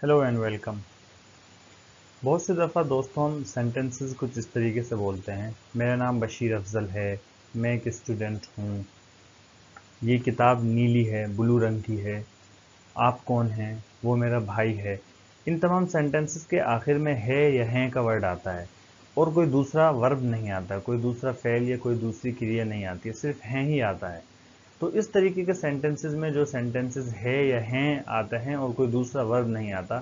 Hello and welcome. बहुत सी दफ़ा दोस्तों हम सेंटेंसेस कुछ इस तरीके से बोलते हैं, मेरा नाम बशीर अफजल है, मैं एक स्टूडेंट हूँ, ये किताब नीली है, ब्लू रंग की है, आप कौन हैं, वो मेरा भाई है। इन तमाम सेंटेंसेस के आखिर में है या हैं का वर्ड आता है और कोई दूसरा वर्ब नहीं आता, कोई दूसरा फेल या कोई दूसरी क्रिया नहीं आती है, सिर्फ हैं ही आता है। तो इस तरीके के सेंटेंसेस में जो सेंटेंसेस है या हैं आते हैं और कोई दूसरा वर्ब नहीं आता,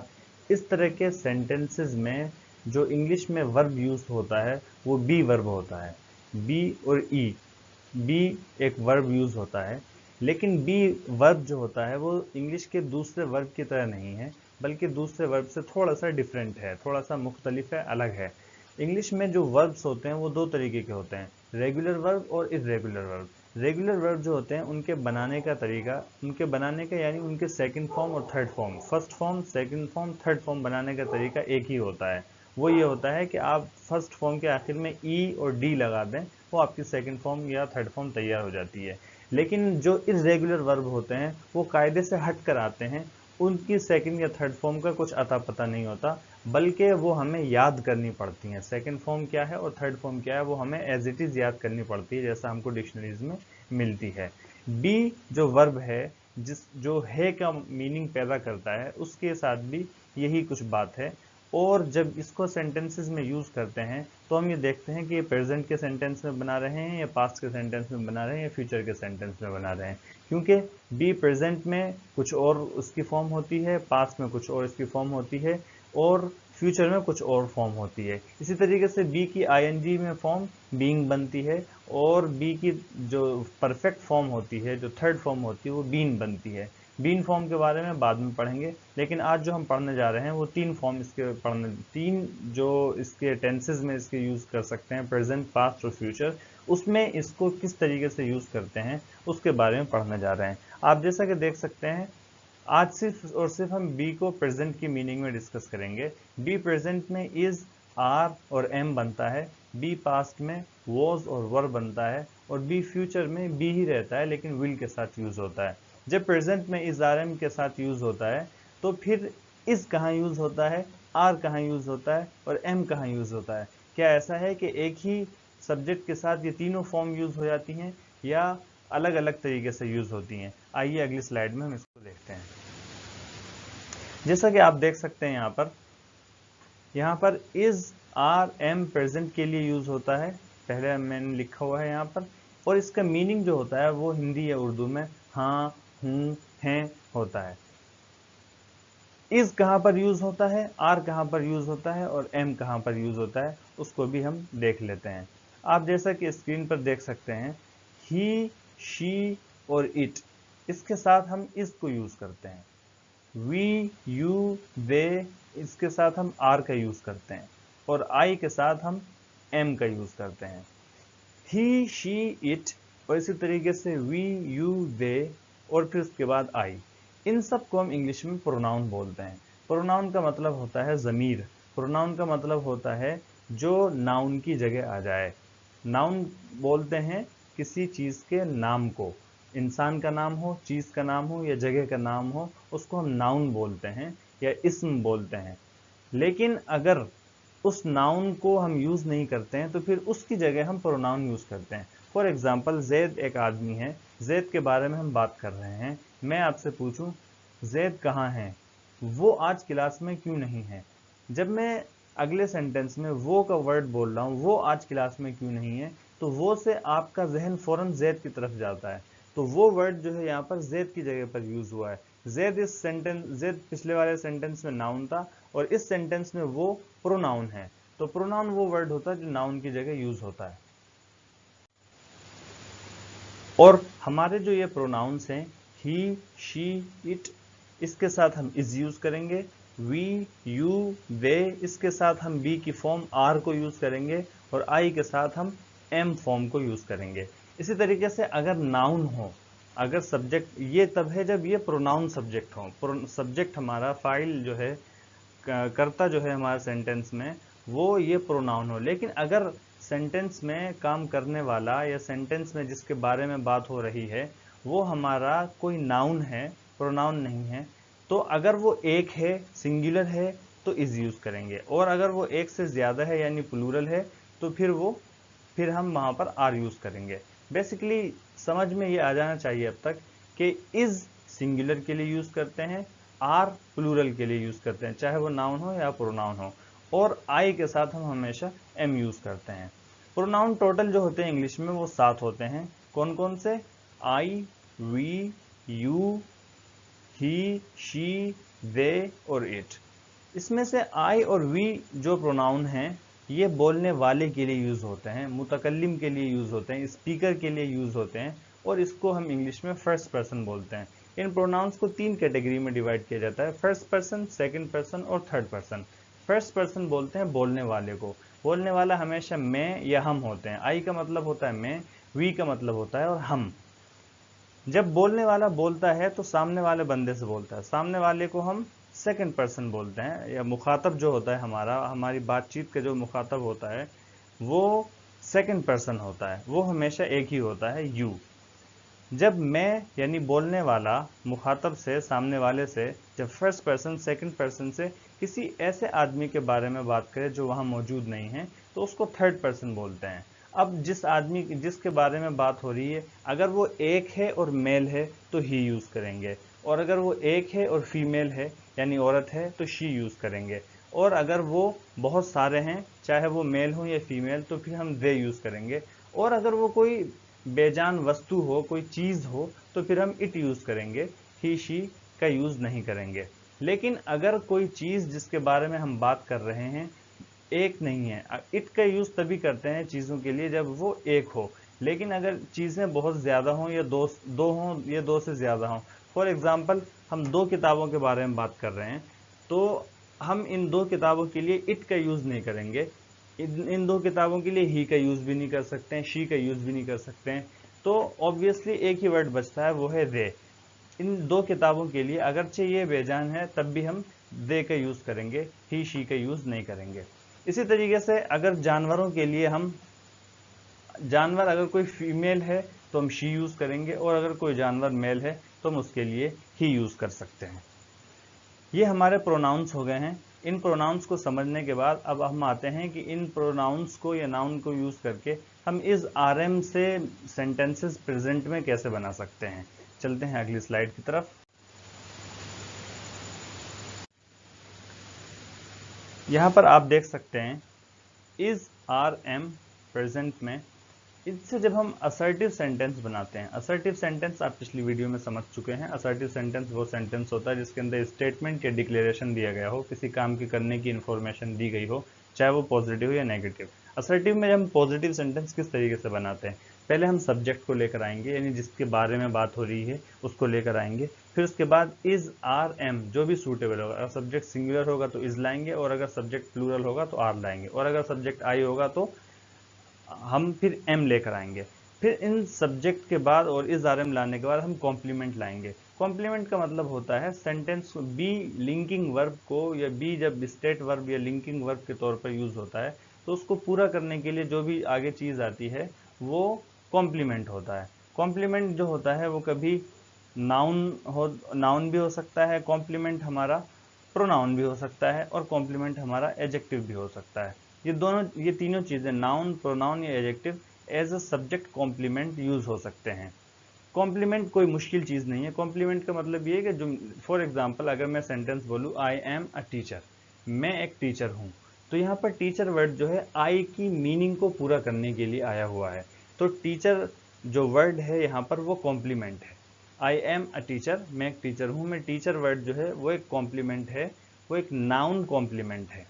इस तरह के सेंटेंसेस में जो इंग्लिश में वर्ब यूज होता है वो बी वर्ब होता है। बी और ई, बी एक वर्ब यूज होता है, लेकिन बी वर्ब जो होता है वो इंग्लिश के दूसरे वर्ब की तरह नहीं है, बल्कि दूसरे वर्ब से थोड़ा सा डिफरेंट है, थोड़ा सा मुख्तलिफ है, अलग है। इंग्लिश में जो वर्ब्स होते हैं वो दो तरीके के होते हैं, रेगुलर वर्ब और इर्रेगुलर वर्ब। रेगुलर वर्ब जो होते हैं उनके बनाने का तरीका, उनके बनाने का यानी उनके सेकंड फॉर्म और third form, first form, second form, third form बनाने का तरीका एक ही होता है। वो ये होता है कि आप फर्स्ट फॉर्म के आखिर में ई और डी लगा दें, वो आपकी सेकंड फॉर्म या थर्ड फॉर्म तैयार हो जाती है। लेकिन जो इर्रेगुलर वर्ब होते हैं वो कायदे से हट कर आते हैं, उनकी सेकंड या थर्ड फॉर्म का कुछ अता पता नहीं होता, बल्कि वो हमें याद करनी पड़ती हैं। सेकंड फॉर्म क्या है और थर्ड फॉर्म क्या है वो हमें एज इट इज़ याद करनी पड़ती है, जैसा हमको डिक्शनरीज में मिलती है। बी जो वर्ब है, जिस जो है का मीनिंग पैदा करता है, उसके साथ भी यही कुछ बात है। और जब इसको सेंटेंसेस में यूज़ करते हैं तो हम ये देखते हैं कि ये प्रेजेंट के सेंटेंस में बना रहे हैं या पास्ट के सेंटेंस में बना रहे हैं या फ्यूचर के सेंटेंस में बना रहे हैं, क्योंकि बी प्रेजेंट में कुछ और उसकी फॉर्म होती है, पास्ट में कुछ और इसकी फॉर्म होती है और फ्यूचर में कुछ और फॉर्म होती है। इसी तरीके से बी की आईएनजी में फॉर्म बीइंग बनती है और बी की जो परफेक्ट फॉर्म होती है, जो थर्ड फॉर्म होती है, वो बीन बनती है। बीन फॉर्म के बारे में बाद में पढ़ेंगे, लेकिन आज जो हम पढ़ने जा रहे हैं वो तीन फॉर्म इसके पढ़ने, तीन जो इसके टेंसेज में इसके यूज़ कर सकते हैं, प्रेजेंट, पास्ट और फ्यूचर, उसमें इसको किस तरीके से यूज़ करते हैं उसके बारे में पढ़ने जा रहे हैं। आप जैसा कि देख सकते हैं, आज सिर्फ और सिर्फ हम बी को प्रेजेंट की मीनिंग में डिस्कस करेंगे। बी प्रेजेंट में इज, आर और एम बनता है, बी पास्ट में वॉज और वर बनता है और बी फ्यूचर में बी ही रहता है लेकिन विल के साथ यूज होता है। जब प्रेजेंट में इज आर एम के साथ यूज होता है तो फिर इज कहाँ यूज होता है, आर कहाँ यूज होता है और एम कहाँ यूज होता है? क्या ऐसा है कि एक ही सब्जेक्ट के साथ ये तीनों फॉर्म यूज हो जाती हैं या अलग अलग तरीके से यूज होती हैं? आइए अगली स्लाइड में हम इसको देखते हैं। जैसा कि आप देख सकते हैं यहाँ पर इज, आर, एम प्रेजेंट के लिए यूज होता है, पहले मैंने लिखा हुआ है यहाँ पर, और इसका मीनिंग जो होता है वो हिंदी या उर्दू में हाँ, हूँ, हैं होता है। इज कहाँ पर यूज होता है, आर कहाँ पर यूज होता है और एम कहाँ पर यूज होता है, उसको भी हम देख लेते हैं। आप जैसा कि स्क्रीन पर देख सकते हैं, ही, शी और इट, इसके साथ हम इज को यूज करते हैं। वी, यू, दे, इसके साथ हम आर का यूज करते हैं और आई के साथ हम एम का यूज करते हैं। ही, शी, इट और इसी तरीके से वी, यू, दे और फिर उसके बाद आई, इन सब को हम इंग्लिश में प्रोनाउन बोलते हैं। प्रोनाउन का मतलब होता है ज़मीर। प्रोनाउन का मतलब होता है जो नाउन की जगह आ जाए। नाउन बोलते हैं किसी चीज़ के नाम को, इंसान का नाम हो, चीज़ का नाम हो या जगह का नाम हो, उसको हम नाउन बोलते हैं या इस्म बोलते हैं। लेकिन अगर उस नाउन को हम यूज़ नहीं करते हैं तो फिर उसकी जगह हम प्रोनाउन यूज़ करते हैं। फॉर एग्जाम्पल, जैद एक आदमी है, जैद के बारे में हम बात कर रहे हैं, मैं आपसे पूछूं जैद कहाँ है, वो आज क्लास में क्यों नहीं है? जब मैं अगले सेंटेंस में वो का वर्ड बोल रहा हूँ, वो आज क्लास में क्यों नहीं है, तो वो से आपका जहन फौरन जैद की तरफ जाता है, तो वो वर्ड जो है यहाँ पर जैद की जगह पर यूज हुआ है। जैद इस सेंटेंस, जैद पिछले वाले सेंटेंस में नाउन था और इस सेंटेंस में वो प्रोनाउन है, तो प्रोनाउन वो वर्ड होता है जो नाउन की जगह यूज होता है। और हमारे जो ये प्रोनाउंस हैं, ही, शी, इट, इसके साथ हम इज यूज करेंगे। वी, यू, दे, इसके साथ हम बी की फॉर्म आर को यूज करेंगे और आई के साथ हम एम फॉर्म को यूज करेंगे। इसी तरीके से अगर नाउन हो, अगर सब्जेक्ट, ये तब है जब ये प्रोनाउन सब्जेक्ट हो, सब्जेक्ट हमारा फाइल जो है, कर्ता जो है हमारे सेंटेंस में, वो ये प्रोनाउन हो। लेकिन अगर सेंटेंस में काम करने वाला या सेंटेंस में जिसके बारे में बात हो रही है वो हमारा कोई नाउन है, प्रोनाउन नहीं है, तो अगर वो एक है, सिंगुलर है, तो इज यूज करेंगे, और अगर वो एक से ज्यादा है यानी प्लूरल है तो फिर हम वहां पर आर यूज करेंगे। बेसिकली समझ में ये आ जाना चाहिए अब तक कि इज सिंगुलर के लिए यूज करते हैं, आर प्लूरल के लिए यूज करते हैं, चाहे वो नाउन हो या प्रोनाउन हो, और आई के साथ हम हमेशा एम यूज करते हैं। प्रोनाउन टोटल जो होते हैं इंग्लिश में वो 7 होते हैं। कौन कौन से? आई, वी, यू, ही, शी, दे और इट। इसमें से आई और वी जो प्रोनाउन हैं ये बोलने वाले के लिए यूज होते हैं, मुतकल्लिम के लिए यूज होते हैं, स्पीकर के लिए यूज होते हैं, और इसको हम इंग्लिश में फर्स्ट पर्सन बोलते हैं। इन प्रोनाउंस को 3 कैटेगरी में डिवाइड किया जाता है, फर्स्ट पर्सन, सेकंड पर्सन और थर्ड पर्सन। फर्स्ट पर्सन बोलते हैं बोलने वाले को। बोलने वाला हमेशा मैं या हम होते हैं। आई का मतलब होता है मैं, वी का मतलब होता है और हम। जब बोलने वाला बोलता है तो सामने वाले बंदे से बोलता है, सामने वाले को हम सेकंड पर्सन बोलते हैं, या मुखातब जो होता है हमारी बातचीत का जो मुखातब होता है वो सेकंड पर्सन होता है, वो हमेशा एक ही होता है, यू। जब मैं यानी बोलने वाला मुखातब से, सामने वाले से, जब फर्स्ट पर्सन सेकंड पर्सन से किसी ऐसे आदमी के बारे में बात करे जो वहां मौजूद नहीं है तो उसको थर्ड पर्सन बोलते हैं। अब जिसके बारे में बात हो रही है, अगर वो एक है और मेल है तो ही यूज करेंगे, और अगर वो एक है और फीमेल है यानी औरत है तो शी यूज करेंगे, और अगर वो बहुत सारे हैं चाहे वो मेल हो या फीमेल तो फिर हम दे यूज करेंगे, और अगर वो कोई बेजान वस्तु हो, कोई चीज हो, तो फिर हम इट यूज करेंगे, ही शी का यूज नहीं करेंगे। लेकिन अगर कोई चीज जिसके बारे में हम बात कर रहे हैं एक नहीं है, इट का यूज तभी करते हैं चीजों के लिए जब वो एक हो। लेकिन अगर चीजें बहुत ज्यादा हों या दो हों या दो से ज्यादा हों, फॉर एग्जाम्पल हम 2 किताबों के बारे में बात कर रहे हैं, तो हम इन 2 किताबों के लिए इट का यूज नहीं करेंगे, इन 2 किताबों के लिए ही का यूज भी नहीं कर सकते हैं, शी का यूज भी नहीं कर सकते हैं। तो ऑब्वियसली एक ही वर्ड बचता है, वो है दे। इन 2 किताबों के लिए अगरचे ये बेजान है तब भी हम दे का यूज करेंगे, ही शी का यूज नहीं करेंगे। इसी तरीके से अगर जानवरों के लिए जानवर अगर कोई फीमेल है तो हम शी यूज करेंगे, और अगर कोई जानवर मेल है तो हम उसके लिए ही यूज कर सकते हैं। ये हमारे प्रोनाउंस हो गए हैं। इन प्रोनाउंस को समझने के बाद अब हम आते हैं कि इन प्रोनाउंस को या नाउन को यूज करके हम इस आरएम से सेंटेंसेस प्रेजेंट में कैसे बना सकते हैं। चलते हैं अगली स्लाइड की तरफ। यहाँ पर आप देख सकते हैं इज आर एम प्रेजेंट में, इससे जब हम असर्टिव सेंटेंस बनाते हैं, असर्टिव सेंटेंस आप पिछली वीडियो में समझ चुके हैं। असर्टिव सेंटेंस वो सेंटेंस होता है जिसके अंदर स्टेटमेंट या डिक्लेरेशन दिया गया हो, किसी काम की करने की इन्फॉर्मेशन दी गई हो, चाहे वो पॉजिटिव या नेगेटिव। असर्टिव में हम पॉजिटिव सेंटेंस किस तरीके से बनाते हैं, पहले हम सब्जेक्ट को लेकर आएंगे, यानी जिसके बारे में बात हो रही है उसको लेकर आएंगे, फिर उसके बाद इज आर एम जो भी सूटेबल होगा, अगर सब्जेक्ट सिंगुलर होगा तो इज लाएंगे, और अगर सब्जेक्ट प्लूरल होगा तो आर लाएंगे, और अगर सब्जेक्ट आई होगा तो हम फिर एम लेकर आएंगे। फिर इन सब्जेक्ट के बाद और इज आर एम लाने के बाद हम कॉम्प्लीमेंट लाएंगे। कॉम्प्लीमेंट का मतलब होता है सेंटेंस बी लिंकिंग वर्ब को, या बी जब स्टेट वर्ब या लिंकिंग वर्ब के तौर पर यूज होता है तो उसको पूरा करने के लिए जो भी आगे चीज आती है वो कॉम्प्लीमेंट होता है। कॉम्प्लीमेंट जो होता है वो कभी नाउन भी हो सकता है, कॉम्प्लीमेंट हमारा प्रोनाउन भी हो सकता है, और कॉम्प्लीमेंट हमारा एडजेक्टिव भी हो सकता है। ये तीनों चीजें नाउन, प्रोनाउन या adjective as a subject complement use हो सकते हैं। कॉम्प्लीमेंट कोई मुश्किल चीज नहीं है। कॉम्प्लीमेंट का मतलब ये है कि जो फॉर एग्जांपल अगर मैं सेंटेंस बोलूं आई एम अ टीचर, मैं एक टीचर हूं, तो यहाँ पर टीचर वर्ड जो है आई की मीनिंग को पूरा करने के लिए आया हुआ है। तो टीचर जो वर्ड है यहाँ पर वो कॉम्प्लीमेंट है। आई एम अ टीचर, मैं एक टीचर हूं, मैं टीचर वर्ड जो है वो एक कॉम्प्लीमेंट है, वो एक नाउन कॉम्प्लीमेंट है।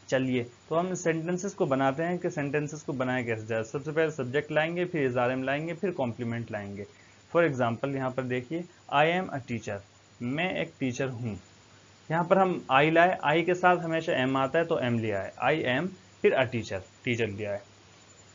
चलिए तो हम सेंटेंसेस को बनाते हैं कि सेंटेंसेस को बनाया कैसे जाए। सबसे पहले सब्जेक्ट लाएंगे, फिर इज आर एम लाएंगे, फिर कॉम्प्लीमेंट लाएंगे। फॉर एग्जाम्पल यहाँ पर देखिए आई एम अ टीचर, मैं एक टीचर हूँ। यहाँ पर हम आई लाए, आई के साथ हमेशा एम आता है तो एम लिया है, आई एम, फिर अ टीचर, टीचर लिया है।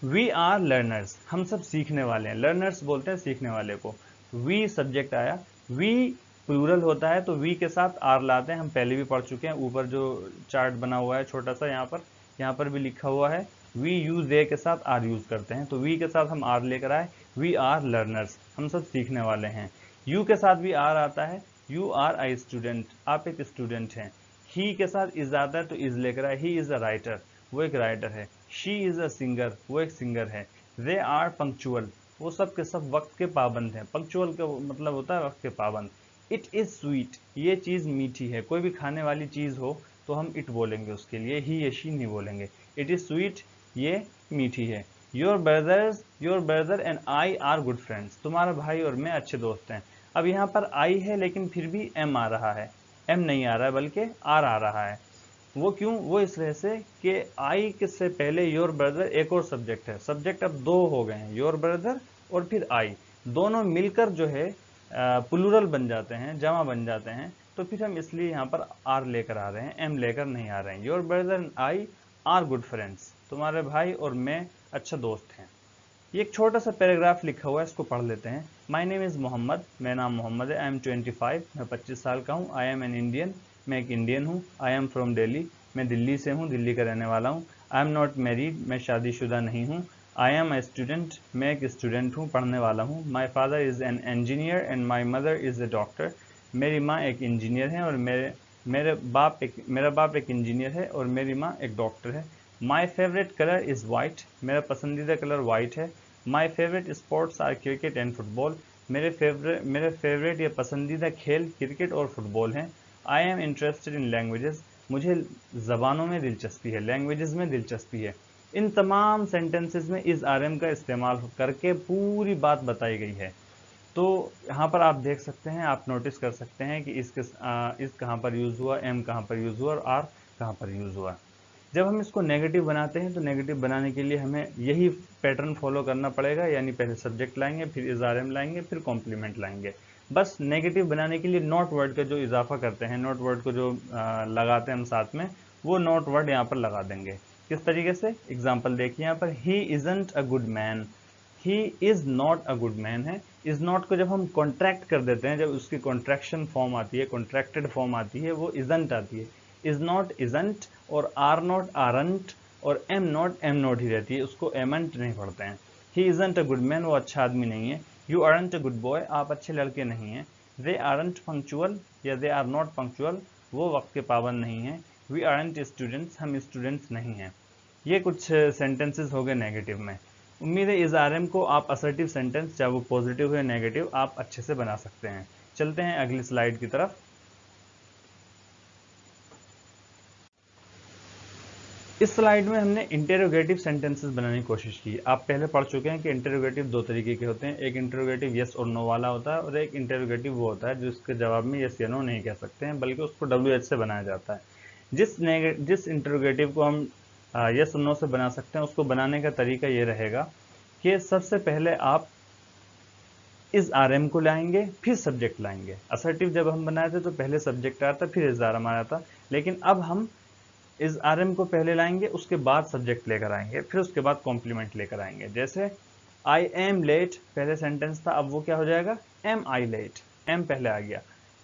वी आर लर्नर्स, हम सब सीखने वाले हैं, लर्नर्स बोलते हैं सीखने वाले को। वी सब्जेक्ट आया, वी प्लूरल होता है तो वी के साथ आर लाते हैं, हम पहले भी पढ़ चुके हैं, ऊपर जो चार्ट बना हुआ है छोटा सा यहाँ पर भी लिखा हुआ है वी यूज दे के साथ आर यूज करते हैं, तो वी के साथ हम आर लेकर आए, वी आर लर्नर्स, हम सब सीखने वाले हैं। यू के साथ भी आर आता है, यू आर आई स्टूडेंट, आप एक स्टूडेंट हैं। ही के साथ इज आता है तो इज लेकर आए, ही इज अ राइटर, वो एक राइटर है। शी इज अ सिंगर, वो एक सिंगर है। दे आर पंक्चुअल, वो सब के सब वक्त के पाबंद हैं। पंक्चुअल का मतलब होता है वक्त के पाबंद। इट इज स्वीट, ये चीज मीठी है। कोई भी खाने वाली चीज हो तो हम इट बोलेंगे उसके लिए, ही या शी नहीं बोलेंगे। इट इज स्वीट, ये मीठी है। Your brother and I R good friends, तुम्हारा भाई और मैं अच्छे दोस्त हैं। अब यहाँ पर आई है लेकिन फिर भी एम आ रहा है, एम नहीं आ रहा है बल्कि आर आ रहा है। वो क्यों? वो इस वजह से कि आई के से पहले योर ब्रदर एक और सब्जेक्ट है। सब्जेक्ट अब दो हो गए हैं, योर ब्रदर और फिर आई, दोनों मिलकर जो है प्लूरल बन जाते हैं, जमा बन जाते हैं। तो फिर हम इसलिए यहाँ पर आर लेकर आ रहे हैं, एम लेकर नहीं आ रहे हैं। Your brother and I R good friends, तुम्हारे भाई और मैं अच्छा दोस्त हैं। ये एक छोटा सा पैराग्राफ लिखा हुआ है, इसको पढ़ लेते हैं। माई नेम इज़ मोहम्मद, मेरा नाम मोहम्मद है। आई एम 25, मैं 25 साल का हूँ। आई एम एन इंडियन, मैं एक इंडियन हूँ। आई एम फ्रॉम दिल्ली, मैं दिल्ली से हूँ, दिल्ली का रहने वाला हूँ। आई एम नॉट मैरिड, मैं शादीशुदा नहीं हूँ। आई एम अ स्टूडेंट, मैं एक स्टूडेंट हूँ, पढ़ने वाला हूँ। My father is an engineer and my mother is a doctor, मेरी माँ एक इंजीनियर है और मेरा बाप एक इंजीनियर है और मेरी माँ एक डॉक्टर है। My favourite colour is white, मेरा पसंदीदा कलर वाइट है। My favourite sports are cricket and football, मेरे फेवरेट या पसंदीदा खेल क्रिकेट और फुटबॉल हैं। I am interested in languages, मुझे ज़बानों में दिलचस्पी है, लैंग्वेजेस में दिलचस्पी है। इन तमाम सेंटेंसेस में इज़ आर एम का इस्तेमाल करके पूरी बात बताई गई है। तो यहाँ पर आप देख सकते हैं, आप नोटिस कर सकते हैं कि इस कहाँ पर यूज़ हुआ, एम कहाँ पर यूज़ हुआ और आर कहाँ पर यूज़ हुआ। जब हम इसको नेगेटिव बनाते हैं तो नेगेटिव बनाने के लिए हमें यही पैटर्न फॉलो करना पड़ेगा, यानी पहले सब्जेक्ट लाएंगे, फिर इज़ आर एम लाएंगे, फिर कॉम्प्लीमेंट लाएंगे। बस नेगेटिव बनाने के लिए नॉट वर्ड का जो इजाफा करते हैं, नॉट वर्ड को जो लगाते हैं हम साथ में, वो नॉट वर्ड यहाँ पर लगा देंगे। किस तरीके से? एग्जाम्पल देखिए यहाँ पर, he isn't a good man, he is not a good man है। इज नॉट को जब हम कॉन्ट्रैक्ट कर देते हैं, जब उसकी कॉन्ट्रैक्शन फॉर्म आती है, कॉन्ट्रैक्टेड फॉर्म आती है, वो इजंट आती है। इज नॉट इजंट और आर नॉट आरंट और एम नॉट ही रहती है, उसको एमंट नहीं पढ़ते हैं। ही इजंट अ गुड मैन, वो अच्छा आदमी नहीं है। You aren't a good boy, आप अच्छे लड़के नहीं हैं। दे आरंट पंक्चुअल या दे आर नॉट पंक्चुअल, वो वक्त के पाबंद नहीं है। वी आरंट स्टूडेंट्स, हम स्टूडेंट्स नहीं हैं। ये कुछ सेंटेंसेस हो गए नेगेटिव में। उम्मीद है इस आर एम को आप असर्टिव सेंटेंस, चाहे वो पॉजिटिव हो या नेगेटिव, आप अच्छे से बना सकते हैं। चलते हैं अगली स्लाइड की तरफ। इस स्लाइड में हमने इंटेरोगेटिव सेंटेंसेस बनाने की कोशिश की। आप पहले पढ़ चुके हैं कि इंटेरोगेटिव दो तरीके के होते हैं। एक इंटेरोगेटिव यस और नो वाला होता है और एक इंटेरोगेटिव वो होता है जिसके जवाब में यस या नो नहीं कह सकते हैं, बल्कि उसको WH से बनाया जाता है। जिस इंटेरोगेटिव को हम यस और नो से बना सकते हैं, उसको बनाने का तरीका ये रहेगा कि सबसे पहले आप इस आर एम को लाएंगे, फिर सब्जेक्ट लाएंगे। असर्टिव जब हम बनाए थे तो पहले सब्जेक्ट आया था, फिर इस आर एम आया था, लेकिन अब हम इस आर एम को पहले लाएंगे, उसके बाद सब्जेक्ट लेकर आएंगे, फिर उसके बाद कॉम्प्लीमेंट लेकर आएंगे। जैसे आई एम लेट पहले सेंटेंस था, अब वो क्या हो जाएगा? एम आई लेट, एम पहले आ गया।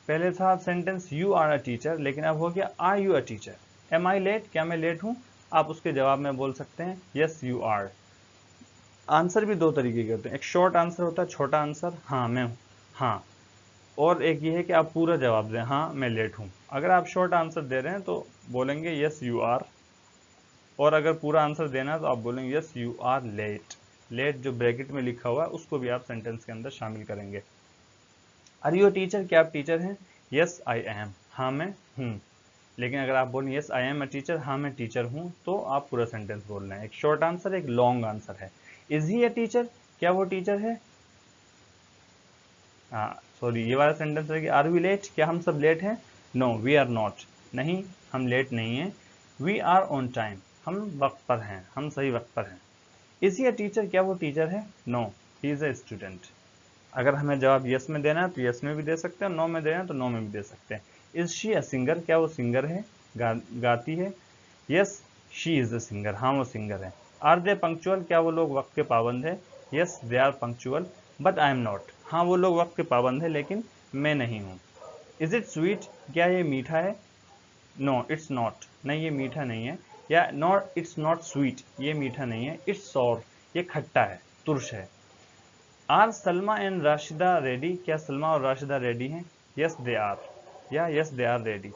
पहले था sentence you are a teacher, लेकिन अब हो गया are you a teacher. Am I late, क्या मैं लेट हूं? आप उसके जवाब में बोल सकते हैं यस यू आर। आंसर भी दो तरीके के होते हैं, एक शॉर्ट आंसर होता है, छोटा आंसर, हाँ मैं हूँ, हाँ। और एक ये है कि आप पूरा जवाब दें, हाँ मैं लेट हूँ। अगर आप शॉर्ट आंसर दे रहे हैं तो बोलेंगे यस यू आर, और अगर पूरा आंसर देना है तो आप बोलेंगे yes you are late. Late जो ब्रैकेट में लिखा हुआ है उसको भी आप सेंटेंस के अंदर शामिल करेंगे। आर यू टीचर, क्या आप टीचर हैं? यस आई एम, हाँ मैं हूँ। लेकिन अगर आप बोलें yes I am a teacher, हाँ मैं टीचर हूँ, तो आप पूरा सेंटेंस बोल रहे हैं। एक शॉर्ट आंसर, एक लॉन्ग आंसर है। इज ही अ टीचर, क्या वो टीचर है? सॉरी, ये वाला सेंटेंस है कि आर वी लेट, क्या हम सब लेट हैं? नो वी आर नॉट, नहीं हम लेट नहीं हैं। वी आर ऑन टाइम, हम वक्त पर हैं, हम सही वक्त पर हैं। इज ही अ टीचर, क्या वो टीचर है? No he is a student. अगर हमें जवाब यस में देना है तो यस में भी दे सकते हैं, नो में देना है तो नो में भी दे सकते हैं। इज शी अ सिंगर, क्या वो सिंगर है, गाती है? Yes she is a singer, हाँ वो सिंगर है। आर दे पंक्चुअल, क्या वो लोग वक्त के पाबंद है? Yes they are punctual but I am not, हाँ वो लोग वक्त के पाबंद है लेकिन मैं नहीं हूँ। इज इट स्वीट, क्या ये मीठा है? नो इट्स नॉट, नहीं ये मीठा नहीं है। या नॉट इट्स नॉट स्वीट, ये मीठा नहीं है। इट्स सॉर, ये खट्टा है, तुरश है। Are Salma and Rashida ready, क्या सलमा और राशिदा रेडी हैं? यस दे आर, या yes they are ready.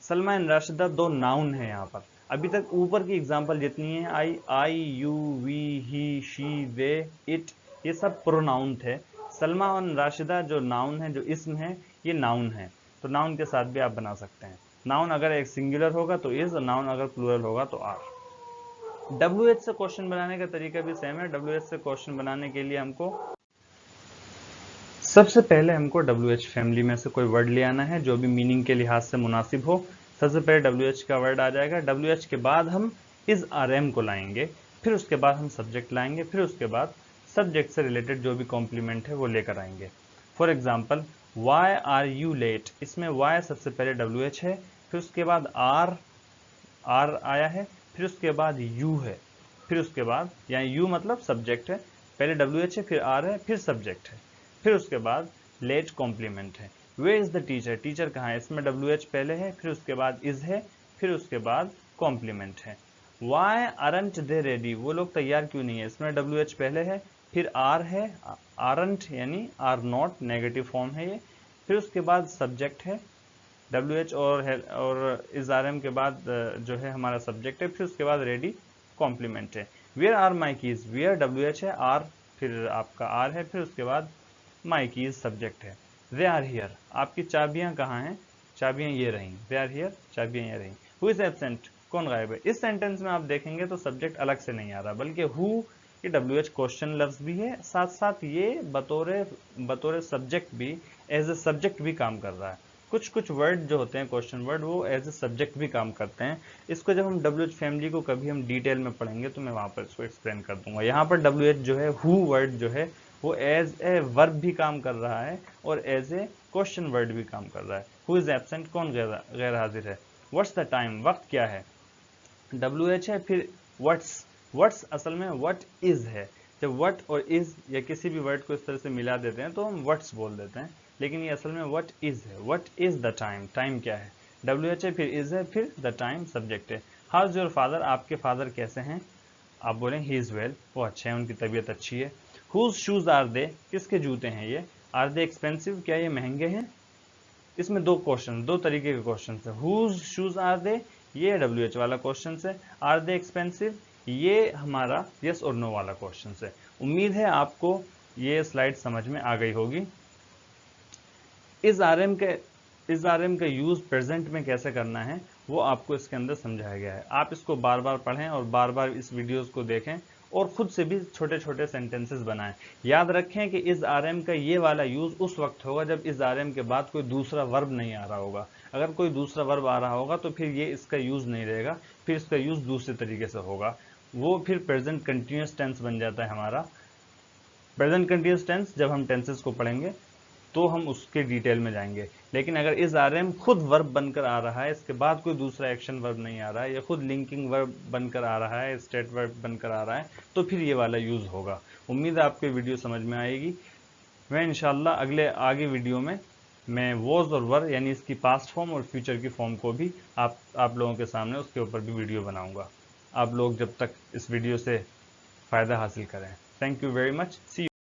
Salma and Rashida दो नाउन है यहाँ पर। अभी तक ऊपर की एग्जांपल जितनी है I you we he she they it, ये सब प्रोनाउन थे। सलमा और राशिदा जो नाउन है, जो इस्म है, ये नाउन है। तो नाउन के साथ भी आप बना सकते हैं। नाउन अगर एक सिंगुलर होगा तो इज, और नाउन अगर प्लूरल होगा तो आर। WH से क्वेश्चन बनाने का तरीका भी सेम है। WH से क्वेश्चन बनाने के लिए हमको सबसे पहले WH फैमिली में से कोई वर्ड ले आना है जो भी मीनिंग के लिहाज से मुनासिब हो। सबसे पहले WH का वर्ड आ जाएगा। WH के बाद हम इज RM को लाएंगे, फिर उसके बाद हम सब्जेक्ट लाएंगे, फिर उसके बाद सब्जेक्ट से रिलेटेड जो भी कॉम्प्लीमेंट है वो लेकर आएंगे। For example, why are you late, इसमें वाई सबसे पहले WH है, फिर उसके बाद आर आया है, फिर उसके बाद यू है, फिर उसके बाद यहाँ यू मतलब सब्जेक्ट है, पहले WH है, फिर आर है, फिर सब्जेक्ट है, फिर उसके बाद लेट कॉम्प्लीमेंट है। Way is the teacher, teacher कहाँ है, इसमें WH पहले है, फिर उसके बाद इज है, फिर उसके बाद कॉम्प्लीमेंट है। वाई आरंट दे रेडी, वो लोग तैयार क्यों नहीं है, इसमें WH पहले है, फिर आर है, आरंट यानी आर नॉट नेगेटिव फॉर्म है ये, फिर उसके बाद सब्जेक्ट है, WH और इज RM के बाद जो है हमारा सब्जेक्ट है, फिर उसके बाद रेडी कॉम्प्लीमेंट है। Where are my keys, where WH है, आर फिर आपका आर है, फिर उसके बाद माई कीज सब्जेक्ट है। दे आर हियर, आपकी चाबियां कहाँ हैं, चाबियां ये रहीं, दे आर हियर, चाबियां ये रहीं। हु इज एब्सेंट, कौन गायब है। इस सेंटेंस में आप देखेंगे तो सब्जेक्ट अलग से नहीं आ रहा, बल्कि हु ये WH क्वेश्चन लफ्ज भी है, साथ साथ ये बतौर सब्जेक्ट भी, एज ए सब्जेक्ट भी काम कर रहा है। कुछ कुछ वर्ड जो होते हैं क्वेश्चन वर्ड, वो एज ए सब्जेक्ट भी काम करते हैं। इसको जब हम WH फैमिली को कभी हम डिटेल में पढ़ेंगे तो मैं वहां पर इसको एक्सप्लेन कर दूंगा। यहाँ पर WH जो है, हु वर्ड जो है, वो एज ए वर्ब भी काम कर रहा है और एज ए क्वेश्चन वर्ड भी काम कर रहा है। हु इज एब्सेंट, कौन गैर हाजिर है। व्हाट्स द टाइम, वक्त क्या है, WH है, फिर व्हाट्स असल में व्हाट इज है। जब व्हाट और इज या किसी भी वर्ड को इस तरह से मिला देते हैं तो हम व्हाट्स बोल देते हैं, लेकिन ये असल में व्हाट इज है। What is the time, time क्या है, WH है, फिर इज है, फिर द टाइम सब्जेक्ट है। हाउ इज योर फादर, आपके फादर कैसे हैं, आप बोलें ही इज वेल, वो अच्छे हैं, उनकी तबीयत अच्छी है। हुज शूज आर दे, किसके जूते हैं ये। आर दे एक्सपेंसिव, क्या ये महंगे हैं। इसमें दो तरीके के क्वेश्चन है। हुज शूज आर दे, ये WH वाला क्वेश्चन है। आर दे एक्सपेंसिव, ये हमारा यस और नो वाला क्वेश्चन है। उम्मीद है आपको ये स्लाइड समझ में आ गई होगी। इस RM का यूज प्रेजेंट में कैसे करना है वो आपको इसके अंदर समझाया गया है। आप इसको बार बार पढ़ें और बार बार इस वीडियोस को देखें और खुद से भी छोटे छोटे सेंटेंसेस बनाएं। याद रखें कि इस RM का ये वाला यूज उस वक्त होगा जब इस RM के बाद कोई दूसरा वर्ब नहीं आ रहा होगा। अगर कोई दूसरा वर्ब आ रहा होगा तो फिर ये इसका यूज नहीं रहेगा, फिर इसका यूज दूसरे तरीके से होगा। वो फिर प्रेजेंट कंटिन्यूस टेंस बन जाता है हमारा। प्रेजेंट कंटिन्यूस टेंस जब हम टेंसेस को पढ़ेंगे तो हम उसके डिटेल में जाएंगे। लेकिन अगर इस RM खुद वर्ब बनकर आ रहा है, इसके बाद कोई दूसरा एक्शन वर्ब नहीं आ रहा है, या खुद लिंकिंग वर्ब बनकर आ रहा है, स्टेट वर्ब बनकर आ रहा है, तो फिर ये वाला यूज होगा। उम्मीद है आपको वीडियो समझ में आएगी। मैं इंशाल्लाह आगे वीडियो में मैं वॉज और वर यानी इसकी पास्ट फॉर्म और फ्यूचर की फॉर्म को भी आप लोगों के सामने उसके ऊपर भी वीडियो बनाऊंगा। आप लोग जब तक इस वीडियो से फ़ायदा हासिल करें। Thank you very much. C